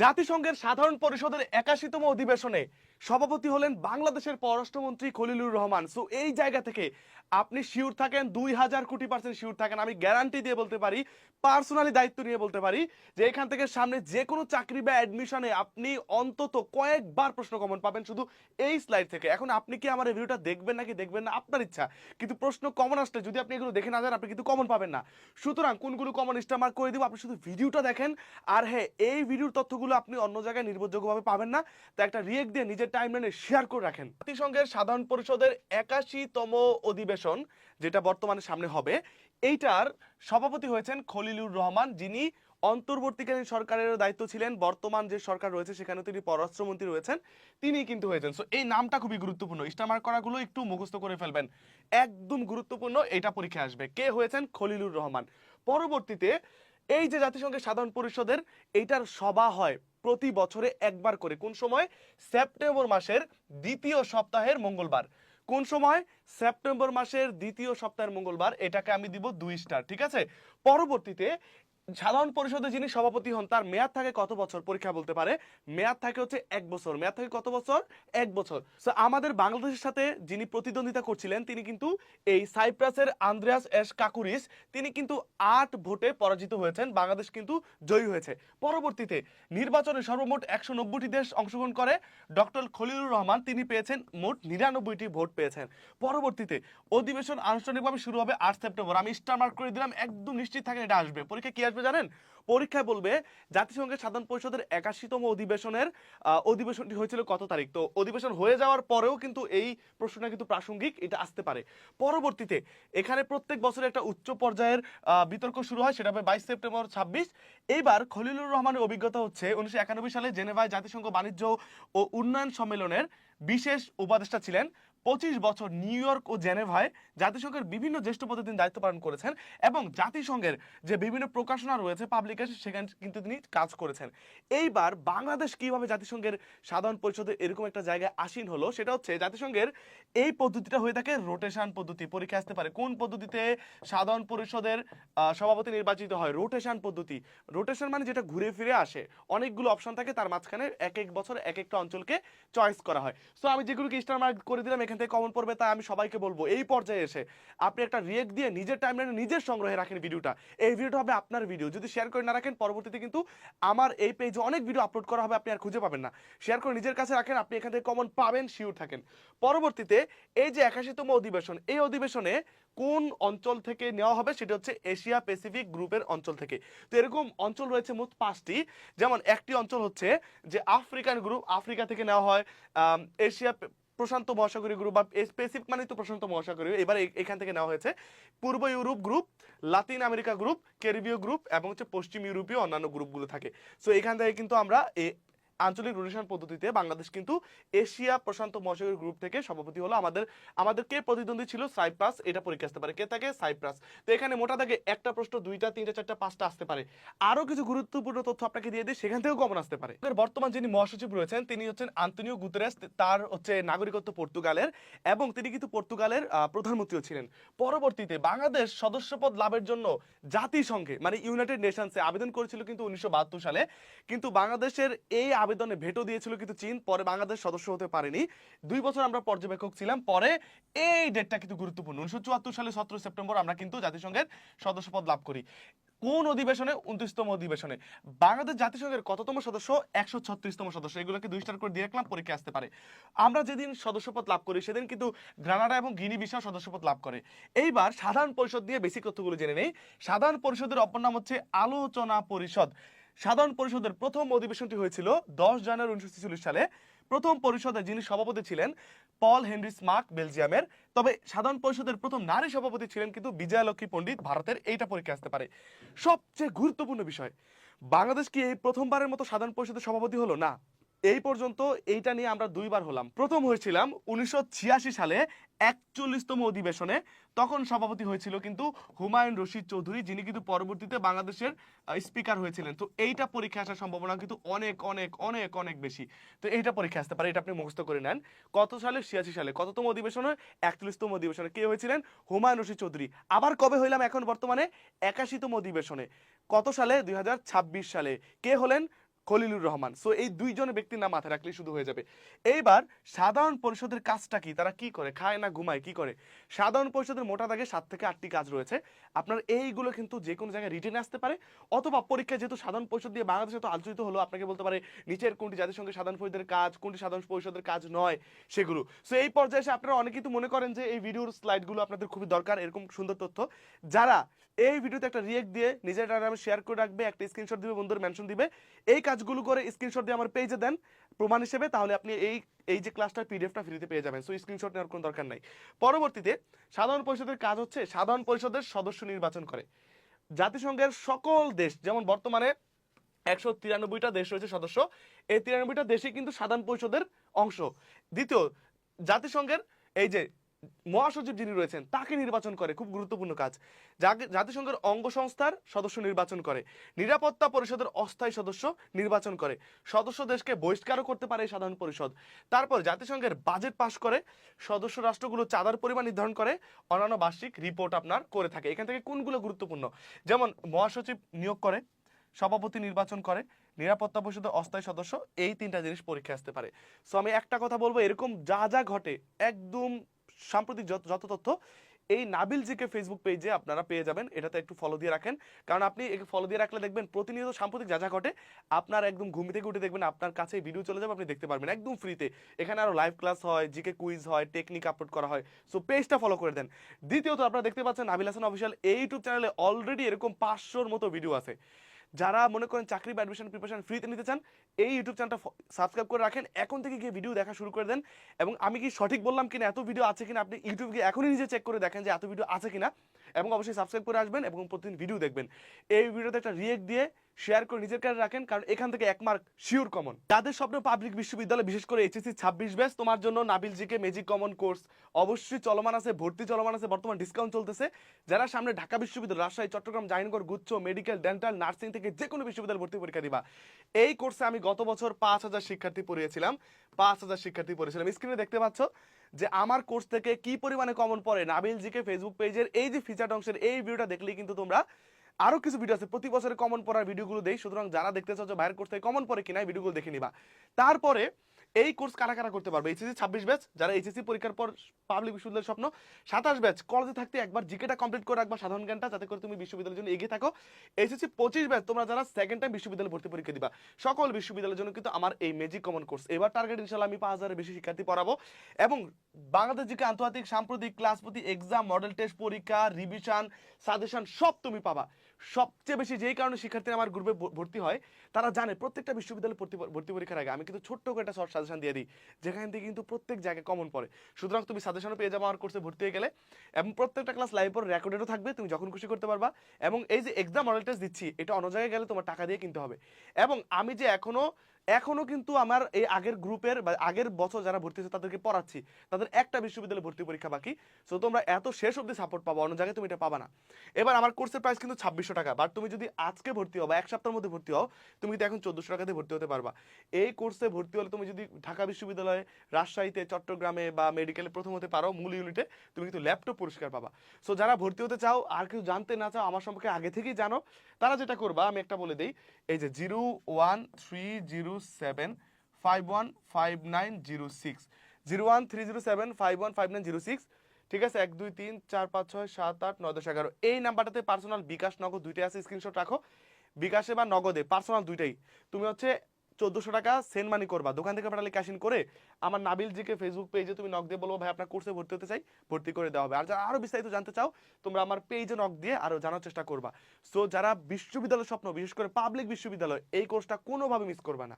জাতিসংঘের সাধারণ পরিষদের ৮১তম অধিবেশনে সভাপতি হলেন বাংলাদেশের পররাষ্ট্রমন্ত্রী খলিলুর রহমান। সো এই জায়গা থেকে আপনি শিওর থাকেন, ২০০০ কোটি% শিওর থাকেন, আমি গ্যারান্টি দিয়ে বলতে পারি, পার্সোনালি দায়িত্ব নিয়ে বলতে পারি যে এখান থেকে সামনে যে কোনো চাকরি বা অ্যাডমিশনে আপনি অন্তত কয়েকবার প্রশ্ন কমন পাবেন শুধু এই স্লাইড থেকে। এখন আপনি কি আমার এই ভিডিওটা দেখবেন নাকি দেখবেন না আপনার ইচ্ছা, কিন্তু প্রশ্ন কমন আসলে যদি আপনি এগুলো দেখে না যান আপনি কিন্তু কমন পাবেন না। সুতরাং কোনগুলো কমন স্টার মার্ক করে দিব, আপনি শুধু ভিডিওটা দেখেন। আর হ্যাঁ, এই ভিডিওর তথ্যগুলো আপনি অন্য জায়গায় নির্ভরযোগ্যভাবে পাবেন না, তো একটা রিয়েক্ট দিয়ে নিজের টাইমলাইনে শেয়ার করে রাখেন। জাতিসংঘের সাধারণ পরিষদের ৮১তম অধিবেশন যেটা বর্তমানে সামনে হবে, এইটার সভাপতি হয়েছেন খলিলুর রহমান, যিনি অন্তর্বর্তীকালীন সরকারের দায়িত্ব ছিলেন। বর্তমান যে সরকার রয়েছে সেখানে তিনি পররাষ্ট্রমন্ত্রী রয়েছেন, তিনি কিন্তু হয়েছেন। সো এই নামটা খুবই গুরুত্বপূর্ণ, স্টার করাগুলো একটু মুখস্থ করে ফেলবেন, একদম গুরুত্বপূর্ণ, এটা পরীক্ষা আসবে। কে হয়েছেন? খলিলুর রহমান। পরবর্তীতে এই যে জাতিসংঘের সাধারণ পরিষদের এইটার সভা হয় প্রতি বছরে একবার করে। কোন সময়? সেপ্টেম্বর মাসের দ্বিতীয় সপ্তাহের মঙ্গলবার। কোন সময়? সেপ্টেম্বর মাসের দ্বিতীয় সপ্তাহের মঙ্গলবার। এটাকে আমি দিব 2 স্টার, ঠিক আছে। পরবর্তীতে সাধারণ পরিষদে যিনি সভাপতি হন তার মেয়াদ থাকে কত বছর? পরীক্ষা বলতে পারে। মেয়াদ থাকে হচ্ছে 1 বছর। মেয়াদ থাকে কত বছর? 1 বছর। সো আমাদের বাংলাদেশের সাথে যিনি প্রতিদ্বন্দ্বিতা করছিলেন তিনি কিন্তু এই সাইপ্রাসের আন্দ্রেয়াস এস কাকুরিস, তিনি কিন্তু 8 ভোটে পরাজিত হয়েছেন, বাংলাদেশ কিন্তু জয়ী হয়েছে। পরবর্তীতে নির্বাচনে সর্বমোট 190টি দেশ অংশগ্রহণ করে। ডক্টর খলিলুর রহমান তিনি পেয়েছেন মোট 99টি ভোট পেয়েছেন। পরবর্তীতে অধিবেশন আনুষ্ঠানিকভাবে শুরু হবে 8 সেপ্টেম্বর। আমি স্টার মার্ক করে দিলাম, একদম নিশ্চিত থাকেন এটা আসবে। পরীক্ষা কি আসবে জানেন? পরীক্ষায় বলবে জাতিসংঘের সাধারণ পরিষদের ৮১তম অধিবেশনের অধিবেশনটি হয়েছিল কত তারিখ। তো অধিবেশন হয়ে যাওয়ার পরেও কিন্তু এই প্রশ্নটা কিন্তু প্রাসঙ্গিক, এটা আসতে পারে। পরবর্তীতে এখানে প্রত্যেক বছরে একটা উচ্চ পর্যায়ের বিতর্ক শুরু হয়, সেটা হবে 22 সেপ্টেম্বর 26। এইবার খলিলুর রহমানের অভিজ্ঞতা হচ্ছে 1991 সালে জেনেভায় জাতিসংঘ বাণিজ্য ও উন্নয়ন সম্মেলনের বিশেষ উপদেষ্টা ছিলেন। 25 বছর নিউ ইয়র্ক ও জেনেভায় জাতিসংঘের বিভিন্ন জ্যেষ্ঠ পদে তিনি দায়িত্ব পালন করেছেন এবং জাতিসংঘের যে বিভিন্ন প্রকাশনা রয়েছে পাবলিকেশন সেখানে কিন্তু তিনি কাজ করেছেন। এইবার বাংলাদেশ কিভাবে জাতিসংঘের সাধারণ পরিষদে এরকম একটা জায়গায় আসীন হলো, সেটা হচ্ছে জাতিসংঘের এই পদ্ধতিটা হয়ে থাকে রোটেশন পদ্ধতি। পরীক্ষা আসতে পারে কোন পদ্ধতিতে সাধারণ পরিষদের সভাপতি নির্বাচিত হয়? রোটেশন পদ্ধতি। রোটেশন মানে যেটা ঘুরে ফিরে আসে, অনেকগুলো অপশন থাকে, তার মাঝখানে এক এক বছর এক একটা অঞ্চলকে চয়েস করা হয়। সো আমি যেগুলোকে স্টার মার্ক করে দিলাম এখান থেকে কমন পড়বে, তাই আমি সবাইকে বলবো এই পর্যায়ে এসে আপনি একটা রিয়েক্ট দিয়ে নিজের টাইমলাইনে নিজের সংগ্রহে রাখেন ভিডিওটা। এই ভিডিওটা হবে আপনার ভিডিও, যদি শেয়ার করে না রাখেন পরবর্তীতে কিন্তু আমার এই পেজে অনেক ভিডিও আপলোড করা হবে, আপনি আর খুঁজে পাবেন না। শেয়ার করে নিজের কাছে রাখেন, আপনি এখান থেকে কমন পাবেন, শিওর থাকেন। পরবর্তীতে এই যে ৮১তম অধিবেশন, এই অধিবেশনে কোন অঞ্চল থেকে নেওয়া হবে? সেটা হচ্ছে এশিয়া প্যাসিফিক গ্রুপের অঞ্চল থেকে। তো এরকম অঞ্চল রয়েছে মোট 5টি। যেমন একটি অঞ্চল হচ্ছে যে আফ্রিকান গ্রুপ, আফ্রিকা থেকে নেওয়া হয়। এশিয়া প্রশান্ত মহাসাগরীয় গ্রুপ বা স্পেসিফিক মানে তো প্রশান্ত মহাসাগরীয়, এবার এখান থেকে নেওয়া হয়েছে। পূর্ব ইউরোপ গ্রুপ, লাতিন আমেরিকা গ্রুপ, ক্যারিবীয় গ্রুপ এবং হচ্ছে পশ্চিম ইউরোপীয় অন্যান্য গ্রুপগুলো থাকে। সো এখান থেকে কিন্তু আমরা আঞ্চলিক রোটেশন পদ্ধতিতে বাংলাদেশ কিন্তু এশিয়া প্রশান্ত মহাসাগরীয় গ্রুপ থেকে সভাপতি হলো। আমাদের কে প্রতিদ্বন্দ্বী ছিল? সাইপ্রাস। এটা পরীক্ষা আসতে পারে, কে থাকে? সাইপ্রাস। তো এখানে মোটা দাগে একটা প্রশ্ন, দুইটা, তিনটা, চারটা, পাঁচটা আসতে পারে। আরো কিছু গুরুত্বপূর্ণ তথ্য আপনাকে দিয়ে দিই, সেখান থেকেও কমন আসতে পারে। বর্তমান যিনি মহাসচিব রয়েছেন তিনি হচ্ছেন আন্তোনিও গুতেরেস, তার হচ্ছে নাগরিকত্ব পর্তুগালের এবং তিনি কিন্তু পর্তুগালের প্রধানমন্ত্রীও ছিলেন। পরবর্তীতে বাংলাদেশ সদস্যপদ লাভের জন্য জাতিসংঘে মানে ইউনাইটেড নেশনসে আবেদন করেছিল কিন্তু 1972 সালে, কিন্তু বাংলাদেশের এই আবেদনে ভেটো দিয়েছিল কিন্তু চীন। পরে বাংলাদেশ সদস্য হতে পারেনি, 2 বছর আমরা পর্যবেক্ষক ছিলাম। পরে এই ডেটটা কিন্তু গুরুত্বপূর্ণ, 1974 সালে 17 সেপ্টেম্বর আমরা কিন্তু জাতিসংঘের সদস্যপদ লাভ করি। কোন অধিবেশনে? 29তম অধিবেশনে। বাংলাদেশ জাতিসংঘের কততম সদস্য? 136তম সদস্য। এগুলোকে 2 স্টার করে দিয়ে রাখলাম, পরীক্ষা আসতে পারে। আমরা যেদিন সদস্যপদ লাভ করি সেদিন কিন্তু গ্রানাডা এবং গিনি বিসাও সদস্যপদ লাভ করে। এইবার সাধারণ পরিষদ দিয়ে বেসিক তথ্যগুলো জেনে নেই। সাধারণ পরিষদের অপর নাম হচ্ছে আলোচনা পরিষদ। সাধারণ পরিষদের প্রথম অধিবেশনটি হয়েছিল 10 জানুয়ারি 1946 সালে। প্রথম পরিষদে যিনি সভাপতি ছিলেন পল হেনরি স্মার্ক, বেলজিয়ামের। তবে সাধারণ পরিষদের প্রথম নারী সভাপতি ছিলেন কিন্তু বিজয়ালক্ষ্মী পণ্ডিত, ভারতের। এইটা পরীক্ষা আসতে পারে। সবচেয়ে গুরুত্বপূর্ণ বিষয়, বাংলাদেশ কি এই প্রথমবারের মতো সাধারণ পরিষদের সভাপতি হলো? না। এই পর্যন্ত এইটা নিয়ে আমরা 2বার হলাম। প্রথম হয়েছিলাম 1986 সালে 41তম অধিবেশনে, তখন সভাপতি হয়েছিল কিন্তু হুমায়ুন রশিদ চৌধুরী, যিনি কিন্তু পরবর্তীতে বাংলাদেশের স্পিকার হয়েছিলেন। তো এইটা পরীক্ষা আসার সম্ভাবনা কিন্তু অনেক অনেক অনেক অনেক বেশি। তো এইটা পরীক্ষা আসতে পারে, এটা আপনি মুখস্থ করে নেন। কত সালে? 86 সালে। কততম অধিবেশনে? 41তম অধিবেশনে। কে হয়েছিলেন? হুমায়ুন রশিদ চৌধুরী। আবার কবে হইলাম এখন বর্তমানে? 81তম অধিবেশনে। কত সালে? 2026 সালে। কে হলেন? খলিলুর রহমান। সো এই দুইজনের ব্যক্তির নাম মাথায় রাখলেই শুধু হয়ে যাবে। এইবার সাধারণ পরিষদের কাজটা কি, তারা কি করে, খায় না ঘুমায়, কি করে? সাধারণ পরিষদের মোটা দাগে 7 থেকে 8টি কাজ রয়েছে। আপনার এইগুলো কিন্তু যে কোনো জায়গায় রিটেনে আসতে পারে, অথবা পরীক্ষায় যেহেতু সাধারণ পরিষদ দিয়ে বাংলাদেশে তো আলোচিত হলো, আপনাকে বলতে পারে নিচের কোনটি জাতিসংঘের সাধারণ পরিষদের কাজ, কোনটি সাধারণ পরিষদের কাজ নয়, সেগুলো। সো এই পর্যায়ে এসে আপনারা অনেকেই তো মনে করেন যে এই ভিডিওর স্লাইডগুলো আপনাদের খুবই দরকার, এরকম সুন্দর তথ্য। যারা এই ভিডিওতে একটা রিয়েক্ট দিয়ে নিজের নামে শেয়ার করে রাখবে, একটা স্ক্রিনশট দিবে, বন্ধুর মেনশন দিবে, এই কাজগুলো করে স্ক্রিনশট দিয়ে আমার পেজে দেন প্রমাণ হিসেবে, তাহলে আপনি এই যে ক্লাসটার পিডিএফটা ফ্রিতে পেয়ে যাবেন। সো স্ক্রিনশট নেওয়ার কোনো দরকার নাই। পরবর্তীতে সাধারণ পরিষদের কাজ হচ্ছে সাধারণ পরিষদের সদস্য নির্বাচন করে। জাতিসংঘের সকল দেশ, যেমন বর্তমানে 193টা দেশ রয়েছে সদস্য, এই 93টা দেশই কিন্তু সাধারণ পরিষদের অংশ। দ্বিতীয়, জাতিসংঘের এই যে মহাসচিব যিনি রয়েছেন তাকে নির্বাচন করে, খুব গুরুত্বপূর্ণ কাজ। জাতিসংঘের অঙ্গ সংস্থার সদস্য নির্বাচন করে, নিরাপত্তা পরিষদের অস্থায়ী সদস্য নির্বাচন করে, সদস্য দেশকে বহিষ্কারও করতে পারে এই সাধারণ পরিষদ। তারপর জাতিসংঘের বাজেট পাস করে, সদস্য রাষ্ট্রগুলো চাঁদার পরিমাণ নির্ধারণ করে, অন্যান্য বার্ষিক রিপোর্ট আপনার করে থাকে। এখান থেকে কোনগুলো গুরুত্বপূর্ণ, যেমন মহাসচিব নিয়োগ করে, সভাপতি নির্বাচন করে, নিরাপত্তা পরিষদের অস্থায়ী সদস্য, এই 3টা জিনিস পরীক্ষা আসতে পারে। সো আমি একটা কথা বলবো, এরকম যা যা ঘটে একদম সাম্প্রতিক যত তথ্য এই নাবিল জিকে ফেসবুক পেজে আপনারা পেয়ে যাবেন। এটাতে একটু ফলো দিয়ে রাখেন, কারণ আপনি ফলো দিয়ে রাখলে দেখবেন প্রতিনিয়ত সাম্প্রতিক যা যা ঘটে আপনার একদম ঘুম থেকে উঠে দেখবেন আপনার কাছে ভিডিও চলে যাবে, আপনি দেখতে পারবেন একদম ফ্রিতে। এখানে আরো লাইভ ক্লাস হয়, জিকে কুইজ হয়, টেকনিক আপলোড করা হয়। সো পেজটা ফলো করে দেন। দ্বিতীয়ত, আপনারা দেখতে পাচ্ছেন নাবিল হাসান অফিসিয়াল এই ইউটিউব চ্যানেলে অলরেডি এরকম 500-র মতো ভিডিও আছে। যারা মনে করেন চাকরি বা অ্যাডমিশন প্রিপারেশন ফ্রিতে নিতে চান, এই ইউটিউব চ্যানেলটা সাবস্ক্রাইব করে রাখেন, এখন থেকে গিয়ে ভিডিও দেখা শুরু করে দেন। এবং আমি কি সঠিক বললাম কিনা, এত ভিডিও আছে কিনা, আপনি ইউটিউব গিয়ে এখনই নিজে চেক করে দেখেন যে এত ভিডিও আছে কিনা, এবং অবশ্যই সাবস্ক্রাইব করে আসবেন এবং প্রতিদিন ভিডিও দেখবেন। এই ভিডিওতে একটা রিয়েক্ট দিয়ে শেয়ার করে নিজের কাছে রাখেন, কারণ এখান থেকে 1 মার্ক শিওর কমন। যাদের স্বপ্ন পাবলিক বিশ্ববিদ্যালয়, বিশেষ করে এইচএসসি 26 ব্যাচ, তোমার জন্য Nabil GK magic common course অবশ্যই চলমান আছে, ভর্তি চলমান আছে, বর্তমান ডিসকাউন্ট চলতেছে। যারা সামনে ঢাকা বিশ্ববিদ্যালয়, রাজশাহী, চট্টগ্রাম, জাহাঙ্গীরনগর, গুচ্ছ, মেডিকেল, ডেন্টাল, নার্সিং থেকে যে কোনো বিশ্ববিদ্যালয় ভর্তি পরীক্ষা দিবা, এই কোর্সে আমি গত বছর 5000 শিক্ষার্থী পড়িয়েছিলাম। 5000 শিক্ষার্থী পড়েছিলাম। স্ক্রিনে দেখতে পাচ্ছ যে আমার কোর্স থেকে কি পরিমাণে কমন পড়ে। নাবিল জিকে ফেসবুক পেজের এই যে ফিচার অংশের এই ভিডিওটা দেখলেই কিন্তু তোমরা, আরো কিছু ভিডিও আছে প্রতি বছরে কমন পড়ার ভিডিওগুলো দেই, সুতরাং যারা দেখতে চাও যে বাইরের কোর্স থেকে কমন পড়ে কিনা, এই ভিডিওগুলো দেখে নিবা। তারপরে এই কোর্স কারা কারা করতে পারবে, এইচএসসি 26 ব্যাচ, যারা এইচএসসি পরীক্ষার পর পাবলিক বিশ্ববিদ্যালয়ের স্বপ্ন, 27 ব্যাচ কলেজে থাকতে একবার জিকেটা কমপ্লিট করে রাখবা, সাধারণ জ্ঞানটা, যাতে করে তুমি বিশ্ববিদ্যালয়ের জন্য এগিয়ে থাকো। এইচএসসি 25 ব্যাচ, তোমরা যারা সেকেন্ড টাইম বিশ্ববিদ্যালয়ে ভর্তি পরীক্ষা দিবা, সকল বিশ্ববিদ্যালয়ের জন্য কিন্তু আমার এই ম্যাজিক কমন কোর্স। এবার টার্গেট ইনশাআল্লাহ আমি 5000-এর বেশি শিক্ষার্থী পড়াবো, এবং বাংলাদেশ জিকে আন্তর্জাতিক সাম্প্রতিক ক্লাস প্রতি এক্সাম, মডেল টেস্ট পরীক্ষা, রিভিশন, সাজেশন সব তুমি পাবা। সবচেয়ে বেশি যেই কারণে শিক্ষার্থীরা আমার গ্রুপে ভর্তি হয়, তারা জানে প্রত্যেকটা বিশ্ববিদ্যালয়ে ভর্তি পরীক্ষার আগে আমি কিন্তু ছোট্ট করে একটা শর্ট সাজেশন দিয়ে দিই, যেখান থেকে কিন্তু প্রত্যেক জায়গায় কমন পড়ে। সুতরাং তুমি সাজেশনও পেয়ে যাবো আমার কোর্সে ভর্তি হয়ে গেলে, এবং প্রত্যেকটা ক্লাস লাইভ পর রেকর্ডেডও থাকবে, তুমি যখন খুশি করতে পারবা। এবং এই যে এক্সাম মডেল টেস্ট দিচ্ছি, এটা অন্য জায়গায় গেলে তোমার টাকা দিয়ে কিনতে হবে। এবং আমি যে এখনো কিন্তু আমার এই আগের গ্রুপের বা আগের বছর যারা ভর্তি হয়েছে তাদেরকে পড়াচ্ছি, তাদের একটা বিশ্ববিদ্যালয়ে ভর্তি পরীক্ষা বাকি। সো তোমরা এত শেষ অবধি সাপোর্ট পাবো, অন্য জায়গায় তুমি এটা পাবা না। এবার আমার কোর্সের প্রাইস কিন্তু 2600 টাকা, বাট তুমি যদি আজকে ভর্তি হও বা 1 সপ্তাহের মধ্যে ভর্তি হও, তুমি কিন্তু এখন 1400 টাকা দিয়ে ভর্তি হতে পারবা। এই কোর্সে ভর্তি হলে তুমি যদি ঢাকা বিশ্ববিদ্যালয়ে, রাজশাহীতে, চট্টগ্রামে বা মেডিকেলে প্রথম হতে পারো মূল ইউনিটে, তুমি কিন্তু ল্যাপটপ পুরস্কার পাবা। সো যারা ভর্তি হতে চাও আর কিছু জানতে না চাও, আমার সম্পর্কে আগে থেকেই জানো, তারা যেটা করবা আমি একটা বলে দিই, এই যে 01307515906, 01307515906, ঠিক আছে, 1 2 3 4 5 6 7 8 9 10 11, এই নাম্বারটাতে পার্সোনাল বিকাশ নগদ দুইটাই আছে, স্ক্রিনশট রাখো। বিকাশে বা নগদে পার্সোনাল দুইটাই, তুমি হচ্ছে 1400 টাকা সেন্ড মানি করবা, দোকান থেকে পাঠালে ক্যাশ ইন করে আমার নাবিল জিকে ফেসবুক পেজে তুমি নক দিয়ে বলবো ভাই আপনার কোর্সে ভর্তি হতে চাই, ভর্তি করে দেওয়া হবে। আর যারা আরো বিস্তারিত জানতে চাও, তোমরা আমার পেজে নক দিয়ে আরো জানার চেষ্টা করবা। সো যারা বিশ্ববিদ্যালয়ের স্বপ্ন, বিশেষ করে পাবলিক বিশ্ববিদ্যালয়, এই কোর্সটা কোনোভাবে মিস করবা না।